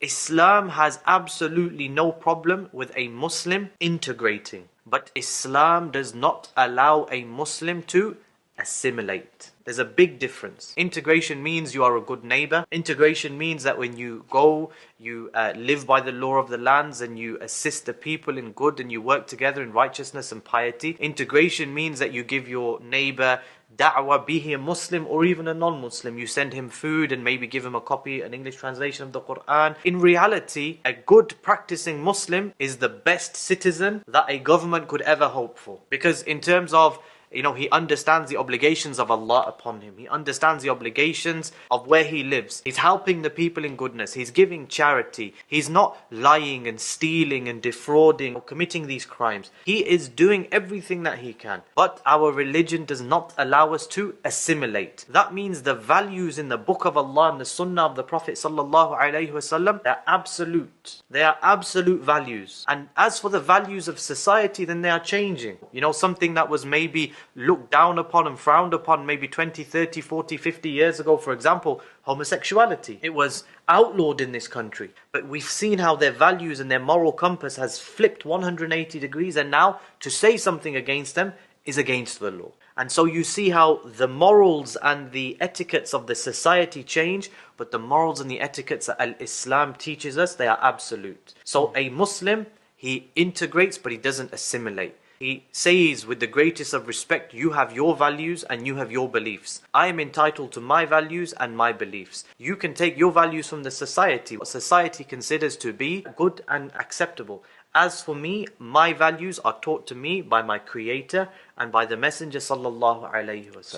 Islam has absolutely no problem with a Muslim integrating. But Islam does not allow a Muslim to assimilate. There's a big difference. Integration means you are a good neighbor. Integration means that when you go, you live by the law of the lands and you assist the people in good and you work together in righteousness and piety. Integration means that you give your neighbor da'wah, be he a Muslim or even a non-Muslim. You send him food and maybe give him a copy, an English translation of the Quran. In reality, a good practicing Muslim is the best citizen that a government could ever hope for. Because in terms of, he understands the obligations of Allah upon him. He understands the obligations of where he lives. He's helping the people in goodness. He's giving charity. He's not lying and stealing and defrauding or committing these crimes. He is doing everything that he can. But our religion does not allow us to assimilate. That means the values in the book of Allah and the sunnah of the Prophet ﷺ, they're absolute. They are absolute values. And as for the values of society, then they are changing. Something that was maybe looked down upon and frowned upon maybe 20, 30, 40, 50 years ago. For example, homosexuality. It was outlawed in this country. But we've seen how their values and their moral compass has flipped 180 degrees, and now to say something against them is against the law. And so you see how the morals and the etiquettes of the society change, but the morals and the etiquettes that Islam teaches us, they are absolute. So a Muslim, he integrates but he doesn't assimilate. He says with the greatest of respect, you have your values and you have your beliefs. I am entitled to my values and my beliefs. You can take your values from the society, what society considers to be good and acceptable. As for me, my values are taught to me by my Creator and by the Messenger sallallahu alaihi wasallam.